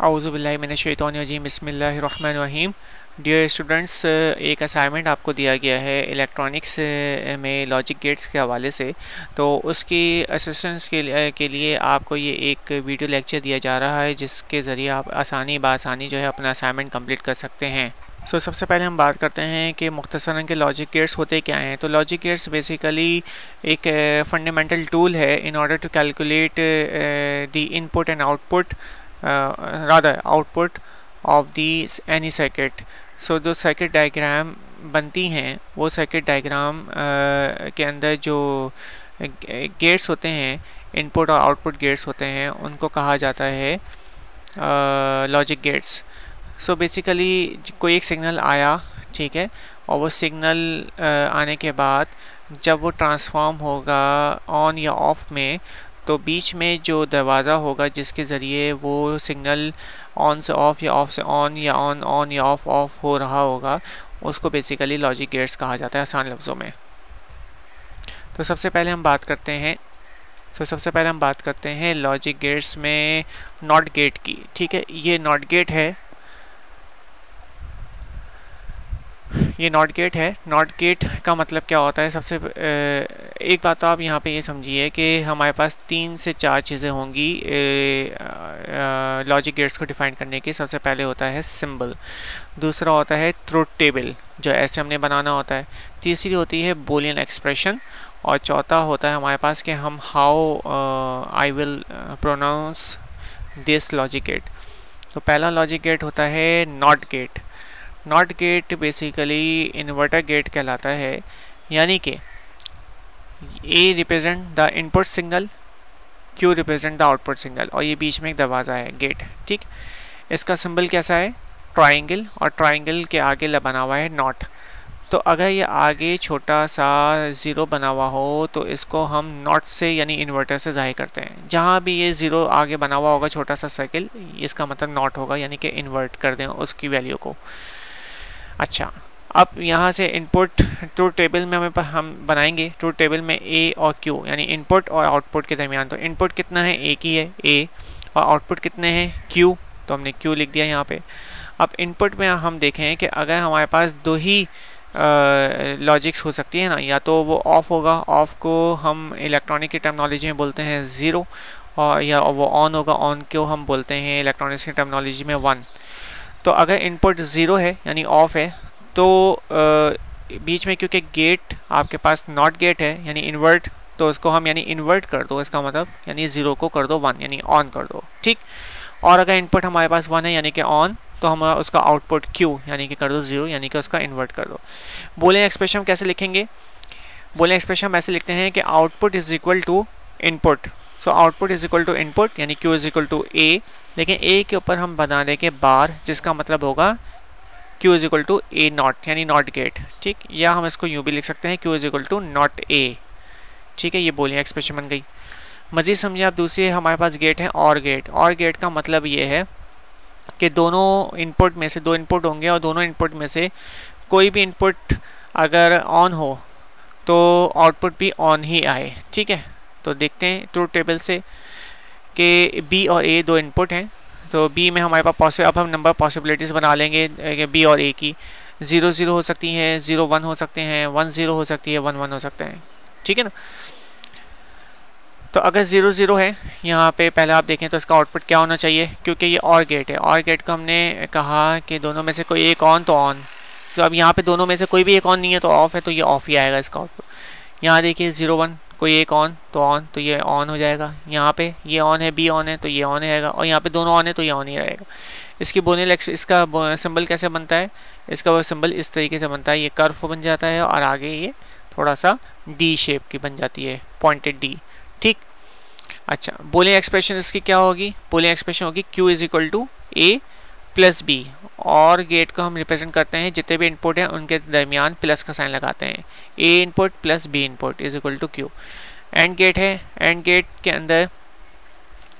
औज़ुबिल्लाहि मिनश्शैतानिर्रजीम बिस्मिल्लाहिर्रहमानिर्रहीम। Dear students, एक assignment आपको दिया गया है इलेक्ट्रॉनिक्स में लॉजिक गेट्स के हवाले से। तो उसकी असिस्टेंस के लिए आपको ये एक वीडियो लेक्चर दिया जा रहा है जिसके ज़रिए आप आसानी जो है अपना असाइनमेंट कंप्लीट कर सकते हैं। सबसे पहले हम बात करते हैं कि मुख्तसरन के लॉजिक गेट्स होते क्या हैं। तो लॉजिक गेट्स बेसिकली एक फंडामेंटल टूल है in order to calculate the input and output output of the any circuit. जो सर्किट डायग्राम बनती हैं वो सर्किट डायग्राम के अंदर जो गेट्स होते हैं, इनपुट और आउटपुट गेट्स होते हैं, उनको कहा जाता है लॉजिक गेट्स। बेसिकली कोई एक सिग्नल आया, ठीक है, और वो सिग्नल आने के बाद जब वो ट्रांसफॉर्म होगा ऑन या ऑफ में, तो बीच में जो दरवाज़ा होगा जिसके ज़रिए वो सिग्नल ऑन से ऑफ या ऑफ से ऑन या ऑन या ऑफ हो रहा होगा, उसको बेसिकली लॉजिक गेट्स कहा जाता है आसान लफ्ज़ों में। तो सबसे पहले हम बात करते हैं लॉजिक गेट्स में नॉट गेट की। ठीक है, ये नॉट गेट है। नॉट गेट का मतलब क्या होता है? एक बात तो आप यहाँ पे ये समझिए कि हमारे पास 3 से 4 चीज़ें होंगी लॉजिक गेट्स को डिफाइन करने की। सबसे पहले होता है सिंबल, दूसरा होता है ट्रुथ टेबल जो ऐसे हमने बनाना होता है, तीसरी होती है बूलियन एक्सप्रेशन, और चौथा होता है हमारे पास कि हम how I will pronounce this logic gate. तो पहला लॉजिक गेट होता है not gate. Not gate basically inverter gate कहलाता है, यानी कि A represent the input signal, Q represent the output signal, और ये बीच में एक दरवाज़ा है गेट। ठीक, इसका सिंबल कैसा है? ट्रायंगल, और ट्रायंगल के आगे बना हुआ है नॉट। तो अगर ये आगे छोटा सा ज़ीरो बना हुआ हो तो इसको हम नॉट से यानी इन्वर्टर से ज़ाहिर करते हैं। जहाँ भी ये ज़ीरो आगे बना हुआ होगा छोटा सा सर्किल, इसका मतलब नॉट होगा, यानी कि इन्वर्ट कर दें उसकी वैल्यू को। अच्छा, अब यहाँ से इनपुट ट्रूथ टेबल में हम बनाएंगे। ट्रूथ टेबल में ए और क्यू यानी इनपुट और आउटपुट के दरमियान, तो इनपुट कितना है? ए की है ए, और आउटपुट कितने हैं? क्यू, तो हमने क्यू लिख दिया यहाँ पे। अब इनपुट में हम देखें कि अगर हमारे पास 2 ही लॉजिक्स हो सकती है ना, या तो वो ऑफ होगा, ऑफ को हम इलेक्ट्रॉनिक की टर्मिनोलॉजी में बोलते हैं 0, और या वो ऑन होगा, ऑन को हम बोलते हैं इलेक्ट्रॉनिक्स की टर्मिनोलॉजी में 1। तो अगर इनपुट 0 है यानी ऑफ है, तो बीच में क्योंकि गेट आपके पास नॉट गेट है यानी इन्वर्ट, तो उसको हम यानी इन्वर्ट कर दो, इसका मतलब यानी 0 को कर दो 1 यानी ऑन कर दो। ठीक, और अगर इनपुट हमारे पास 1 है यानी कि ऑन, तो हम उसका आउटपुट क्यू यानी कि कर दो 0 यानी कि उसका इन्वर्ट कर दो। बूलियन एक्सप्रेशन कैसे लिखेंगे? बूलियन एक्सप्रेशन ऐसे लिखते हैं कि output is equal to input. Output is equal to input यानी Q is equal to A, लेकिन ए के ऊपर हम बना देंगे बार, जिसका मतलब होगा Q is equal to A not यानी नॉट गेट। ठीक, या हम इसको यूँ भी लिख सकते हैं Q is equal to not A. ठीक है, ये बूलियन एक्सप्रेशन बन गई। मज़ीद समझिए आप, दूसरी हमारे पास गेट है और गेट। और गेट का मतलब ये है कि दोनों इनपुट में से 2 इनपुट होंगे, और दोनों इनपुट में से कोई भी इनपुट अगर ऑन हो तो आउटपुट भी ऑन ही आए। ठीक है, तो देखते हैं ट्रूथ टेबल से कि बी और ए 2 इनपुट हैं। तो बी में हमारे पास अब हम नंबर पॉसिबिलिटीज़ बना लेंगे बी और ए की। 0 0 हो सकती हैं, 0 1 हो सकते हैं, 1 0 हो सकती है, 1 1 हो सकते हैं। ठीक है ना। तो अगर 0 0 है यहाँ पे पहले आप देखें तो इसका आउटपुट क्या होना चाहिए? क्योंकि ये और गेट है, और गेट को हमने कहा कि दोनों में से कोई एक ऑन तो ऑन। तो अब यहाँ पे दोनों में से कोई भी एक ऑन नहीं है तो ऑफ है, तो ये ऑफ ही आएगा इसका आउटपुट। यहाँ देखिए 0 1 कोई एक ऑन तो ये ऑन हो जाएगा। यहाँ पे ये ऑन है, बी ऑन है, तो ये ऑन रहेगा, और यहाँ पे दोनों ऑन है तो ये ऑन ही रहेगा। इसका सिंबल कैसे बनता है? इसका वो सिंबल इस तरीके से बनता है, ये कर्व बन जाता है और आगे ये थोड़ा सा डी शेप की बन जाती है, पॉइंटेड डी। ठीक, अच्छा, बूलियन एक्सप्रेशन इसकी क्या होगी? बूलियन एक्सप्रेशन होगी Q is equal to A plus B, और गेट को हम रिप्रेजेंट करते हैं जितने भी इनपुट हैं उनके दरमियान प्लस का साइन लगाते हैं। A input plus B input is equal to Q. And gate है, एंड गेट के अंदर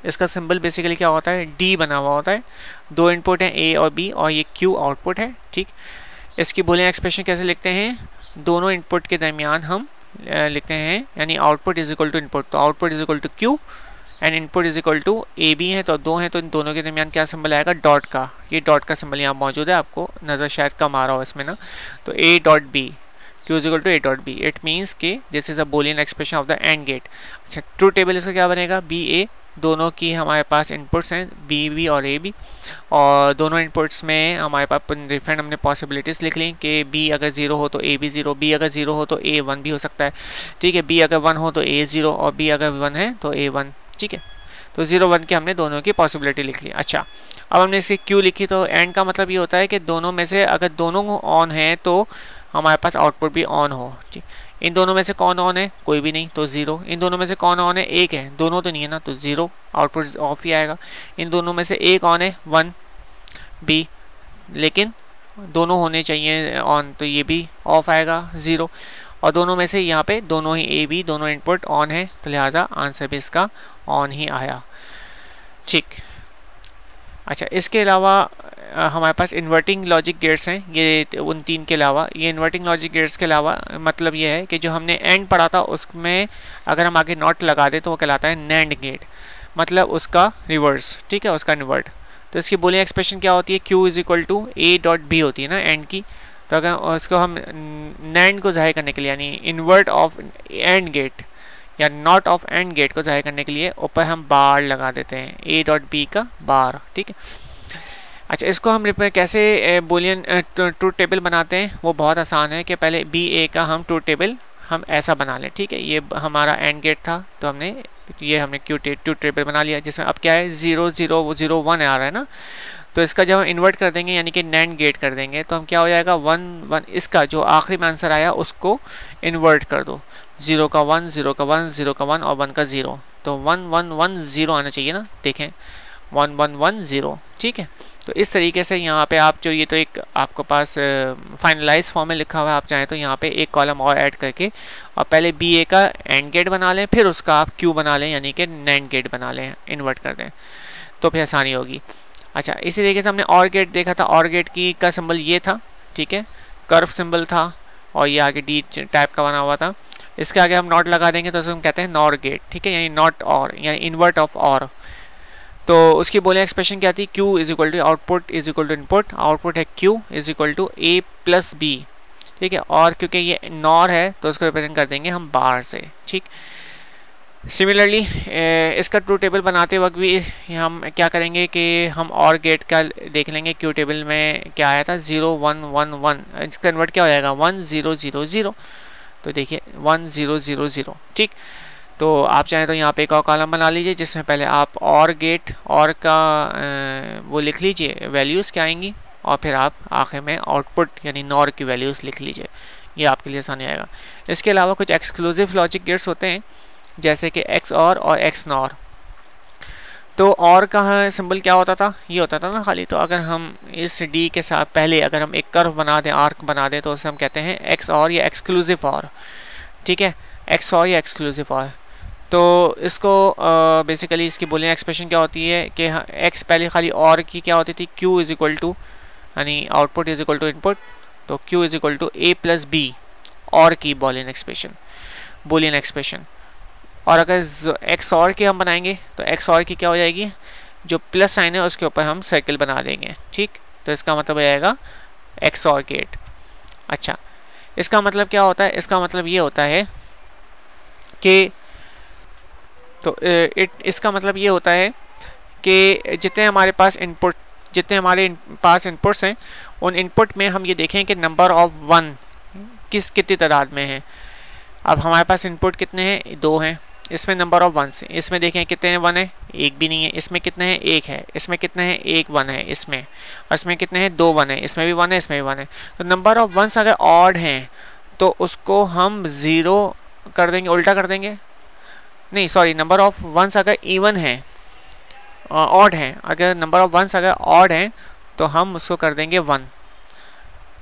इसका सिंबल बेसिकली क्या होता है? डी बना हुआ होता है। 2 इनपुट हैं ए और बी, और ये क्यू आउटपुट है। ठीक, इसकी बूलियन एक्सप्रेशन कैसे लिखते हैं? दोनों इनपुट के दरमियान हम लिखते हैं यानी output is equal to input, तो output is equal to Q and input is equal to A B है, तो 2 हैं, तो इन दोनों के दरमियान क्या सिंबल आएगा, डॉट का। ये डॉट का सिंबल यहाँ मौजूद है, आपको नज़र शायद कम आ रहा हो इसमें ना। तो A dot B, Q is equal to A dot B, it means कि this is a Boolean expression of the and gate. अच्छा, ट्रू टेबल इसका क्या बनेगा, बी ए, दोनों की हमारे पास इनपुट्स हैं बी बी और ए बी, और दोनों इनपुट्स में हमारे पास डिफरेंट हमने पॉसिबिलिटीज़ लिख ली कि बी अगर 0 हो तो ए भी 0, बी अगर 0 हो तो ए 1 भी हो सकता है, ठीक है, बी अगर 1 हो तो ए 0, और बी अगर 1 है तो ए 1, ठीक है। तो 0 1 के हमने दोनों की पॉसिबिलिटी लिख ली। अच्छा, अब हमने इसकी क्यू लिखी, तो एंड का मतलब ये होता है कि दोनों में से अगर दोनों ऑन है तो हमारे पास आउटपुट भी ऑन हो, ठीक। इन दोनों में से कौन ऑन है, कोई भी नहीं, तो 0। इन दोनों में से कौन ऑन है, एक है, दोनों तो नहीं है ना, तो 0, आउटपुट ऑफ ही आएगा। इन दोनों में से एक ऑन है, 1 बी, लेकिन दोनों होने चाहिए ऑन, तो ये भी ऑफ आएगा, 0। और दोनों में से यहाँ पे दोनों ही ए बी दोनों इनपुट ऑन है, तो लिहाजा आंसर भी इसका ऑन ही आया, ठीक। अच्छा, इसके अलावा हमारे पास इन्वर्टिंग लॉजिक गेट्स हैं, ये उन 3 के अलावा। ये इन्वर्टिंग लॉजिक गेट्स के अलावा मतलब ये है कि जो हमने एंड पढ़ा था उसमें अगर हम आगे नॉट लगा दें तो वो कहलाता है नैंड गेट, मतलब उसका रिवर्स, ठीक है, उसका इन्वर्ट। तो इसकी बूलियन एक्सप्रेशन क्या होती है, Q is equal to A dot B होती है ना एंड की। तो अगर उसको हम नैंड को ज़ाहिर करने के लिए, यानी इन्वर्ट ऑफ एंड गेट या नॉट ऑफ एंड गेट को ज़ाहिर करने के लिए ऊपर हम बार लगा देते हैं, ए डॉट बी का बार, ठीक है। अच्छा, इसको हम कैसे बूलियन ट्रूथ टेबल बनाते हैं, वो बहुत आसान है कि पहले बी ए का हम ट्रूथ टेबल हम ऐसा बना लें, ठीक है। ये हमारा एंड गेट था, तो हमने ट्रूथ टेबल बना लिया, जिसमें अब क्या है 0 0 0 1 आ रहा है ना। तो इसका जब हम इन्वर्ट कर देंगे यानी कि नैंड गेट कर देंगे, तो हम क्या हो जाएगा 1 1, इसका जो आखिरी में आंसर आया उसको इन्वर्ट कर दो, 0 का 1 0 का 1 0 का 1 और 1 का 0, तो 1 1 1 0 आना चाहिए ना, देखें 1 1 1 0, ठीक है। तो इस तरीके से यहाँ पे आप जो ये तो एक आपके पास फाइनलाइज फॉर्म में लिखा हुआ है, आप चाहें तो यहाँ पे एक कॉलम और ऐड करके और पहले बी ए का एंड गेट बना लें, फिर उसका आप क्यू बना लें यानी कि नैंड गेट बना लें, इन्वर्ट कर दें, तो फिर आसानी होगी। अच्छा, इसी तरीके से हमने और गेट देखा था, और गेट की का सिंबल ये था, ठीक है, कर्व सिंबल था और ये आगे डी टाइप का बना हुआ था। इसके आगे हम नॉट लगा देंगे तो उसको हम कहते हैं नॉर गेट, ठीक है, यानी नॉट और यानी इन्वर्ट ऑफ और। तो उसकी बोले एक्सप्रेशन क्या थी, Q is equal to output is equal to input, output है Q is equal to A plus B, ठीक है। और क्योंकि ये नॉर है तो उसको रिप्रेजेंट कर देंगे हम बार से, ठीक। सिमिलरली इसका ट्रू टेबल बनाते वक्त भी हम क्या करेंगे कि हम और गेट का देख लेंगे, क्यू टेबल में क्या आया था 0 1 1 1, इसका कन्वर्ट क्या हो जाएगा 1 0 0 0, तो देखिए 1 0 0 0, ठीक। तो आप चाहें तो यहाँ पे एक और कॉलम बना लीजिए जिसमें पहले आप और गेट और का वो लिख लीजिए, वैल्यूज़ क्या आएंगी, और फिर आप आखिर में आउटपुट यानी नॉर की वैल्यूज़ लिख लीजिए, ये आपके लिए आसानी आएगा। इसके अलावा कुछ एक्सक्लूसिव लॉजिक गेट्स होते हैं जैसे कि एक्स और एक्स नॉर। तो और का सिंबल क्या होता था, ये होता था ना खाली, तो अगर हम इस डी के साथ पहले अगर हम एक कर्व बना दें, आर्क बना दें, तो उसे हम कहते हैं एक्स और या एक्सक्लूसिव और, ठीक है, एक्स और या एक्सक्लूसिव और। तो इसको बेसिकली इसकी बूलियन एक्सप्रेशन क्या होती है कि एक्स पहले खाली और की क्या होती थी, Q इज इक्वल टू यानी output is equal to input, तो Q is equal to A plus B और की बूलियन एक्सप्रेशन। और अगर एक्स और की हम बनाएंगे तो एक्स और की क्या हो जाएगी, जो प्लस साइन है उसके ऊपर हम सर्किल बना देंगे, ठीक। तो इसका मतलब हो जाएगा एक्स और गेट। अच्छा, इसका मतलब क्या होता है, इसका मतलब ये होता है कि इसका मतलब ये होता है कि जितने हमारे पास इनपुट्स हैं उन इनपुट में हम ये देखें कि नंबर ऑफ 1 कितनी तादाद में है। अब हमारे पास इनपुट कितने हैं, 2 हैं, इसमें नंबर ऑफ 1 है, इसमें देखें कितने हैं 1 है, एक भी नहीं है, इसमें कितने हैं 1 है, इसमें कितने हैं 1 1 है इसमें, और इसमें कितने हैं 2 1 है, इसमें भी 1 है, इसमें भी 1 है। तो नंबर ऑफ 1 अगर ऑड हैं तो उसको हम 0 कर देंगे, उल्टा कर देंगे, नहीं सॉरी, नंबर ऑफ 1 अगर इवन है ऑड है, अगर नंबर ऑफ 1 अगर ऑड है तो हम उसको कर देंगे 1,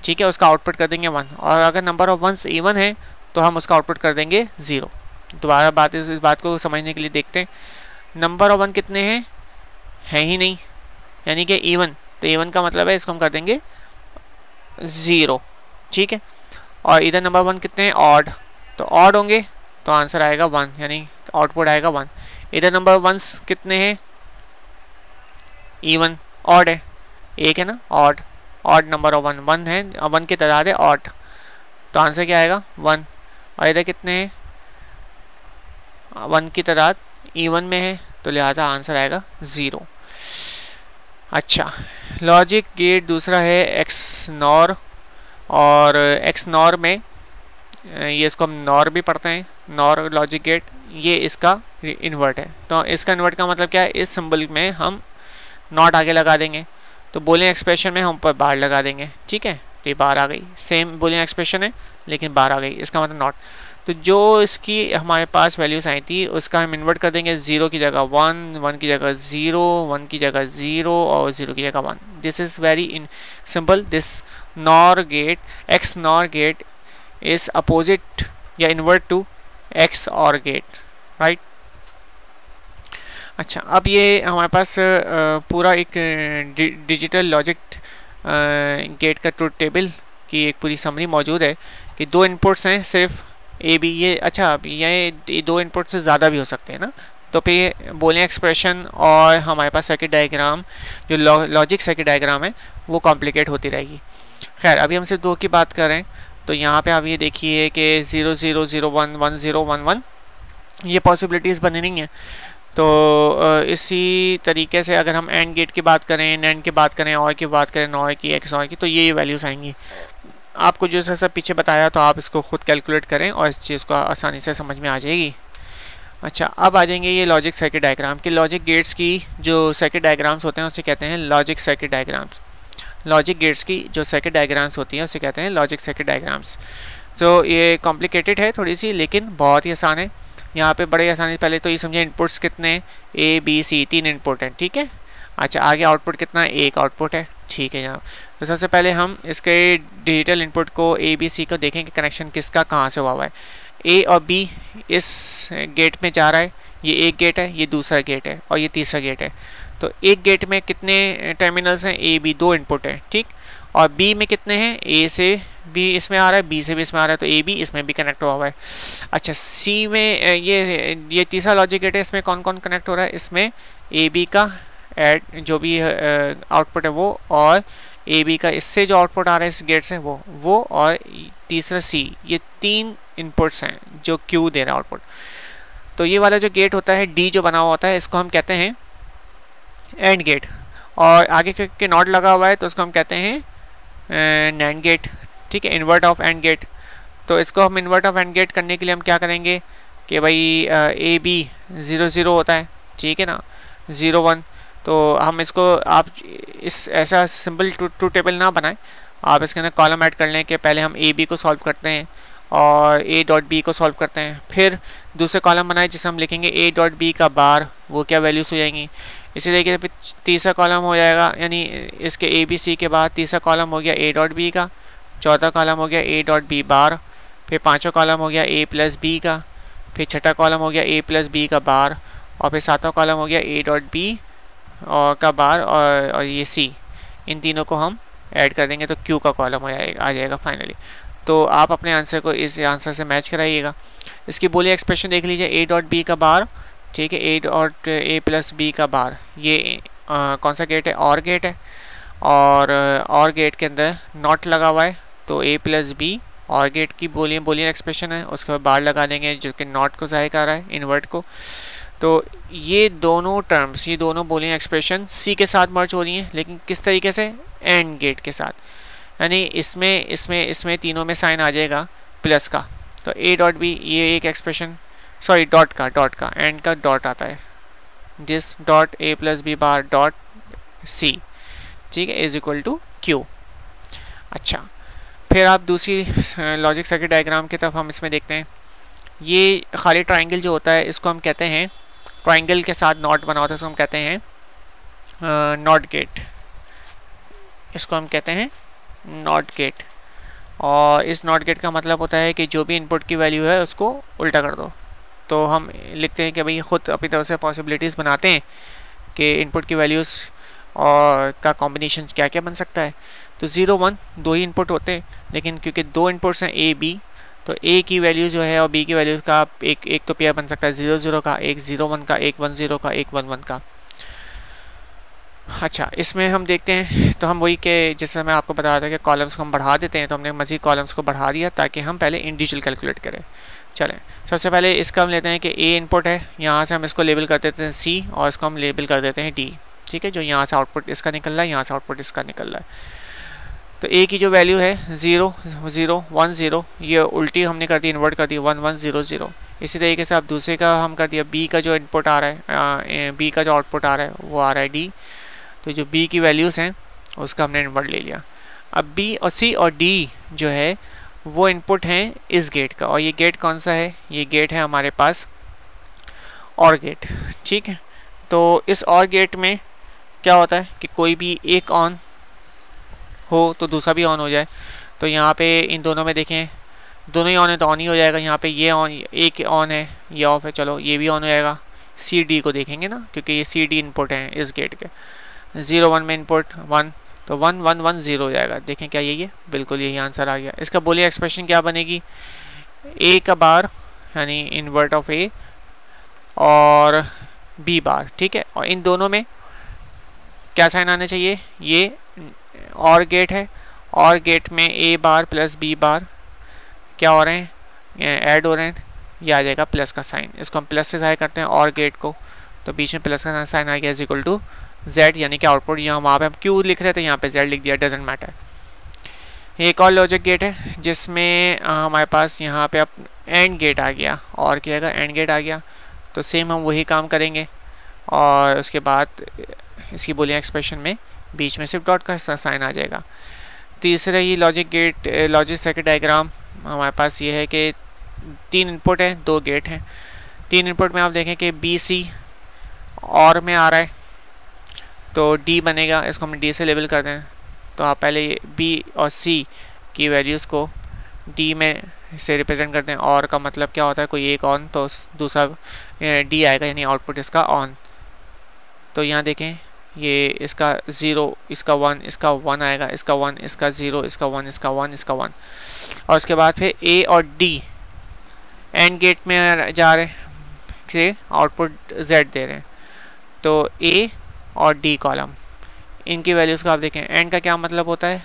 ठीक है, उसका आउटपुट कर देंगे 1। और अगर नंबर ऑफ 1 इवन है तो हम उसका आउटपुट कर देंगे 0। दोबारा इस बात को समझने के लिए देखते हैं, नंबर ऑफ 1 कितने हैं, है ही नहीं, यानी कि इवन, तो इवन का मतलब है इसको हम कर देंगे 0, ठीक है। और इधर नंबर 1 कितने हैं ऑड, तो ऑड होंगे तो आंसर आएगा 1 यानी आउटपुट आएगा 1। इधर नंबर वंस कितने हैं, इवन, ऑड है, एक है ना, odd, odd number of one, one है, वन की तादाद है ऑड, तो आंसर क्या आएगा 1। और इधर कितने हैं, वन की तादाद इवन में है, तो लिहाजा आंसर आएगा 0। अच्छा, लॉजिक गेट दूसरा है एक्स नॉर, और एक्स नॉर में ये इसको हम नॉर भी पढ़ते हैं, नॉर लॉजिक गेट, ये इसका इन्वर्ट है। तो इसका इन्वर्ट का मतलब क्या है, इस सिंबल में हम नॉट आगे लगा देंगे, तो बोलियन एक्सप्रेशन में हम ऊपर बार लगा देंगे, ठीक है, तो ये बार आ गई, सेम बोलियन एक्सप्रेशन है लेकिन बार आ गई, इसका मतलब नॉट। तो जो इसकी हमारे पास वैल्यूज आई थी उसका हम इन्वर्ट कर देंगे, 0 की जगह 1, 1 की जगह 0, 1 की जगह 0 और 0 की जगह 1। This is very in simple, this NOR gate, X NOR gate is opposite या invert to X OR gate, right. अच्छा, अब ये हमारे पास पूरा एक डिजिटल लॉजिक गेट का ट्रुथ टेबल की एक पूरी समरी मौजूद है कि 2 इनपुट्स हैं सिर्फ ए बी, ये अच्छा ये 2 इनपुट से ज़्यादा भी हो सकते हैं ना, तो फिर बोलियन एक्सप्रेशन और हमारे पास सर्किट डायग्राम जो लॉजिक सर्किट डायग्राम है वो कॉम्प्लिकेट होती रहेगी। खैर, अभी हम सिर्फ 2 की बात करें तो यहाँ पे आप ये देखिए कि 0 0 0 1 1 0 1 1 ये पॉसिबिलिटीज़ बनी नहीं है। तो इसी तरीके से अगर हम एंड गेट की बात करें, नैंड की बात करें, और की बात करें, नॉर की, एक्स नॉर की, तो ये वैल्यूज़ आएंगी। आपको जो सब पीछे बताया तो आप इसको खुद कैलकुलेट करें और इस चीज़ को आसानी से समझ में आ जाएगी। अच्छा, अब आ जाएंगे ये लॉजिक सर्किट डायग्राम की, लॉजिक गेट्स की जो सर्किट डायग्राम्स होते हैं उसे कहते हैं logic circuit diagrams. Logic gates की जो सर्किट डायग्राम्स होती हैं उसे कहते हैं लॉजिक सर्किट डायग्राम्स। तो ये कॉम्प्लिकेटेड है थोड़ी सी, लेकिन बहुत ही आसान है। यहाँ पे बड़े आसानी, पहले तो ये समझे इनपुट्स कितने, ए बी सी 3 इनपुट हैं, ठीक है। अच्छा, आगे आउटपुट कितना है, 1 आउटपुट है, ठीक है जनाब। तो सबसे पहले हम इसके डिजिटल इनपुट को ए बी सी को देखें कि कनेक्शन किसका कहाँ से हुआ है। ए और बी इस गेट में जा रहा है, ये एक गेट है, ये दूसरा गेट है और ये तीसरा गेट है। तो एक गेट में कितने टर्मिनल्स हैं, ए बी 2 इनपुट है, ठीक। और बी में कितने हैं, ए से भी इसमें आ रहा है, बी से भी इसमें आ रहा है, तो ए बी इसमें भी कनेक्ट हुआ हुआ है। अच्छा, सी में ये तीसरा लॉजिक गेट है, इसमें कौन कौन कनेक्ट हो रहा है, इसमें ए बी का एड जो भी आउटपुट है वो, और ए बी का इससे जो आउटपुट आ रहा है इस गेट से वो और तीसरा सी, ये 3 इनपुट्स हैं जो क्यू दे रहा है आउटपुट। तो ये वाला जो गेट होता है डी जो बना हुआ होता है इसको हम कहते हैं एंड गेट, और आगे के नॉट लगा हुआ है तो उसको हम कहते हैं नैंड गेट, ठीक है, इन्वर्ट ऑफ एंड गेट। तो इसको हम इन्वर्ट ऑफ एंड गेट करने के लिए हम क्या करेंगे कि भाई ए बी 0 0 होता है, ठीक है ना, 0 1। तो हम इसको आप इस ऐसा सिंपल ट्रू टेबल ना बनाएं, आप इसके अंदर कॉलम ऐड कर लें कि पहले हम ए बी को सॉल्व करते हैं और ए डॉट बी को सॉल्व करते हैं, फिर दूसरे कॉलम बनाए जिसे हम लिखेंगे ए डॉट बी का बार, वो क्या वैल्यूज हो जाएंगी। इसी तरीके से फिर तीसरा कॉलम हो जाएगा, यानी इसके ए बी सी के बाद तीसरा कॉलम हो गया ए डॉट बी का, चौथा कॉलम हो गया ए डॉट बी बार, फिर पाँचवा कॉलम हो गया ए प्लस बी का, फिर छठा कॉलम हो गया ए प्लस बी का बार, और फिर सातवां कॉलम हो गया ए डॉट बी और का बार, और ये सी, इन तीनों को हम ऐड कर देंगे तो क्यू का कॉलम आ जाएगा फाइनली। तो आप अपने आंसर को इस आंसर से मैच कराइएगा। इसकी बोलिए एक्सप्रेशन देख लीजिए, ए डॉट बी का बार, ठीक है, A dot A plus B का बार, ये कौन सा गेट है, और गेट है, और गेट के अंदर नॉट लगा हुआ है, तो ए प्लस बी और गेट की बोलियन एक्सप्रेशन है, उसके बाद बार लगा देंगे जो कि नॉट को ज़ाहिर कर रहा है, इन्वर्ट को। तो ये दोनों टर्म्स, ये दोनों बोलियन एक्सप्रेशन सी के साथ मर्ज हो रही हैं, लेकिन किस तरीके से, एंड गेट के साथ, यानी इसमें तीनों में साइन आ जाएगा प्लस का। तो ए डॉट बी, ये एक एक्सप्रेशन, सॉरी डॉट का एंड का डॉट आता है, this dot A plus B bar dot C, ठीक है, इज इक्वल टू क्यू। अच्छा, फिर आप दूसरी लॉजिक सर्किट डायग्राम की तरफ हम इसमें देखते हैं। ये खाली ट्राइंगल जो होता है इसको हम कहते हैं, ट्राइंगल के साथ नॉट बना होता है इसको हम कहते हैं नॉट गेट, इसको हम कहते हैं नॉट गेट। और इस नॉट गेट का मतलब होता है कि जो भी इनपुट की वैल्यू है उसको उल्टा कर दो। तो हम लिखते हैं कि भाई खुद अपनी तरफ से पॉसिबिलिटीज़ बनाते हैं कि इनपुट की वैल्यूज़ और का कॉम्बिनेशन क्या क्या बन सकता है। तो 0 1 2 ही इनपुट होते हैं, लेकिन क्योंकि 2 इनपुट्स हैं ए बी, तो ए की वैल्यू जो है और बी की वैल्यू का एक तो पेयर बन सकता है 0 0 का, एक 0 1 का, एक 1 0 का, एक 1 1 का। अच्छा, इसमें हम देखते हैं तो हम वही के जैसे मैं आपको बता रहा था कि कॉलम्स को हम बढ़ा देते हैं, तो हमने मज़ीद कॉलम्स को बढ़ा दिया ताकि हम पहले इंडिविजुअल कैलकुलेट करें। चलें, सबसे पहले इसका हम लेते हैं कि ए इनपुट है, यहाँ से हम इसको लेबल कर देते हैं सी और इसको हम लेबल कर देते हैं डी। ठीक है, जो यहाँ से आउटपुट इसका निकल रहा है, यहाँ से आउटपुट इसका निकल रहा है। तो ए की जो वैल्यू है 0 0 1 0, ये उल्टी हमने कर दी, इन्वर्ट कर दी 1 1 0 0। इसी तरीके से अब दूसरे का हम कर दिया, बी का जो इनपुट आ रहा है, बी का जो आउटपुट आ रहा है वो आ रहा है डी। तो जो बी की वैल्यूज़ हैं उसका हमने इन्वर्ट ले लिया। अब बी और सी और डी जो है वो इनपुट हैं इस गेट का, और ये गेट कौन सा है, ये गेट है हमारे पास और गेट। ठीक है, तो इस और गेट में क्या होता है कि कोई भी एक ऑन हो तो दूसरा भी ऑन हो जाए। तो यहाँ पे इन दोनों में देखें, दोनों ही ऑन है तो ऑन ही हो जाएगा। यहाँ पे ये ऑन, एक ऑन है, ये ऑफ है, चलो ये भी ऑन हो जाएगा। सी डी को देखेंगे ना, क्योंकि ये सी डी इनपुट हैं इस गेट के। 0 1 में इनपुट 1, तो 1 1 1 0 हो जाएगा। देखें क्या यही है, बिल्कुल यही आंसर आ गया। इसका बोलिए एक्सप्रेशन क्या बनेगी, ए का बार यानी इन्वर्ट ऑफ ए और बी बार। ठीक है, और इन दोनों में क्या साइन आना चाहिए, ये और गेट है, और गेट में ए बार प्लस बी बार क्या हो रहे हैं, ऐड हो रहे हैं, ये आ जाएगा प्लस का साइन। इसको हम प्लस से ज़ाहिर करते हैं और गेट को, तो बीच में प्लस का साइन आ गया इज इक्वल टू जेड, यानी कि आउटपुट यहाँ वहाँ पे हम क्यू लिख रहे थे, यहाँ पे जेड लिख दिया, डजेंट मैटर। एक और लॉजिक गेट है जिसमें हमारे पास यहाँ पे अब एंड गेट आ गया, और क्या आएगा, एंड गेट आ गया। तो सेम हम वही काम करेंगे, और उसके बाद इसकी बोलिए एक्सप्रेशन में बीच में सिर्फ डॉट का साइन आ जाएगा। तीसरा ये logic gate, logic circuit diagram हमारे पास ये है कि 3 इनपुट हैं, 2 गेट हैं। 3 इनपुट में आप देखें कि बी सी और में आ रहा है, तो डी बनेगा, इसको हम डी से लेबल कर दें। तो आप पहले बी और सी की वैल्यूज़ को डी में से रिप्रेजेंट करते हैं। और का मतलब क्या होता है, कोई एक ऑन तो दूसरा डी आएगा, यानी आउटपुट इसका ऑन। तो यहाँ देखें, ये इसका 0, इसका 1, इसका 1 आएगा, इसका 1, इसका 0, इसका 1, इसका 1, इसका 1। और उसके बाद फिर ए और डी एंड गेट में जा रहे हैं, से आउटपुट जेड दे रहे हैं। तो ए और डी कॉलम, इनकी वैल्यूज़ को आप देखें। एंड का क्या मतलब होता है,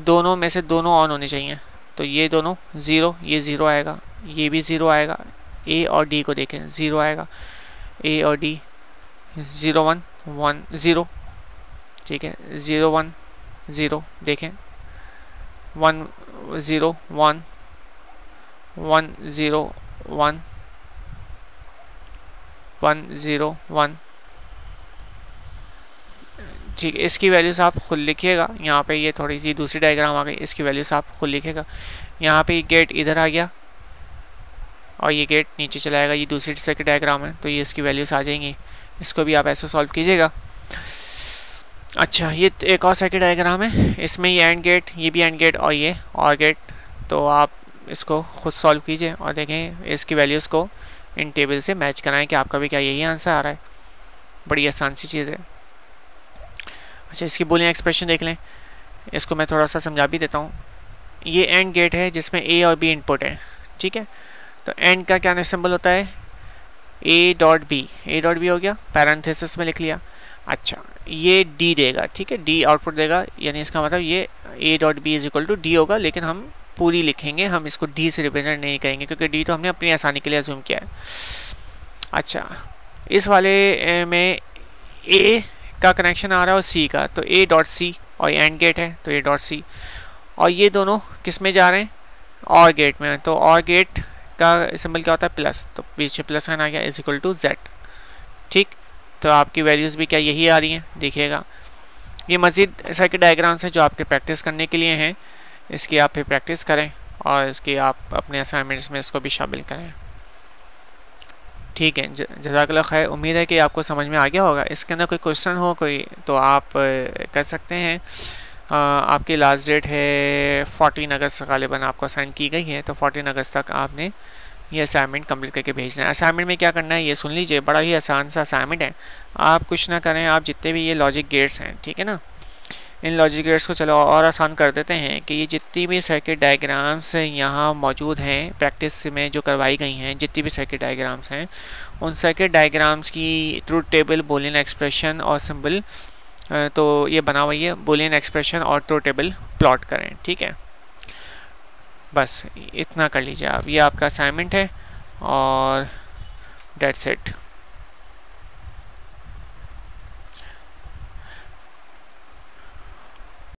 दोनों में से दोनों ऑन होने चाहिए। तो ये दोनों 0, ये 0 आएगा, ये भी 0 आएगा। ए और डी को देखें, 0 आएगा, ए और डी 0 1 1 0। ठीक है, 0 1 0 देखें, 1 0 1 1 0 1 1 0 1। ठीक है, इसकी वैल्यूज़ आप खुद लिखिएगा। यहाँ पे ये थोड़ी सी दूसरी डायग्राम आ गई, इसकी वैल्यूज़ आप खुद लिखिएगा। यहाँ पे गेट इधर आ गया और ये गेट नीचे चला जाएगा, ये दूसरी सर्किट डायग्राम है, तो ये इसकी वैल्यूज़ आ जाएंगी। इसको भी आप ऐसे सॉल्व कीजिएगा। अच्छा, ये एक और सर्किट डायग्राम है, इसमें ये एंड गेट, ये भी एंड गेट और ये और गेट। तो आप इसको खुद सॉल्व कीजिए और देखें इसकी वैल्यूज़ को इन टेबल से मैच कराएं कि आपका भी क्या यही आंसर आ रहा है। बड़ी आसान सी चीज़ है। अच्छा, इसकी बूलियन एक्सप्रेशन देख लें, इसको मैं थोड़ा सा समझा भी देता हूँ। ये एंड गेट है जिसमें ए और बी इनपुट है। ठीक है, तो एंड का क्या सिंबल होता है, A dot B. A dot B हो गया, पैरेंथेसिस में लिख लिया। अच्छा, ये डी देगा, ठीक है, डी आउटपुट देगा, यानी इसका मतलब ये A dot B is equal to D होगा, लेकिन हम पूरी लिखेंगे, हम इसको डी से रिप्रेजेंट नहीं करेंगे क्योंकि डी तो हमने अपनी आसानी के लिए अज्यूम किया है। अच्छा, इस वाले में ए का कनेक्शन आ रहा है और सी का, तो ए डॉट सी, और एंड गेट है तो ए डॉट सी, और ये दोनों किस में जा रहे हैं, और गेट में। तो और गेट का सिंबल क्या होता है, प्लस, तो बीच में प्लस साइन आ गया इज इक्वल टू जेड। ठीक, तो आपकी वैल्यूज़ भी क्या यही आ रही हैं, देखिएगा। ये मज़ीद सर्किट डायग्राम्स हैं जो आपके प्रैक्टिस करने के लिए हैं, इसकी आप फिर प्रैक्टिस करें और इसकी आप अपने असाइनमेंट्स में इसको भी शामिल करें। ठीक है, जज़ाकल्लाह खैर। उम्मीद है कि आपको समझ में आ गया होगा। इसके अंदर कोई क्वेश्चन हो कोई तो आप कर सकते हैं। आपकी लास्ट डेट है 14 अगस्त गालिबन आपको असाइन की गई है, तो 14 अगस्त तक आपने ये असाइनमेंट कंप्लीट करके भेजना है। असाइनमेंट में क्या करना है ये सुन लीजिए, बड़ा ही आसान सा असाइनमेंट है। आप कुछ ना करें, आप जितने भी ये लॉजिक गेट्स हैं, ठीक है ना, इन लॉजिक गेट्स को चलो और आसान कर देते हैं कि ये जितनी भी सर्किट डायग्राम्स यहाँ मौजूद हैं प्रैक्टिस में जो करवाई गई हैं, जितनी भी सर्किट डायग्राम्स हैं उन सर्किट डायग्राम्स की ट्रूथ टेबल, बूलियन एक्सप्रेशन और सिंबल, तो ये बना हुआ है, बूलियन एक्सप्रेशन और ट्रूथ टेबल प्लॉट करें। ठीक है, बस इतना कर लीजिए आप, ये आपका असाइनमेंट है और डेट्स इट।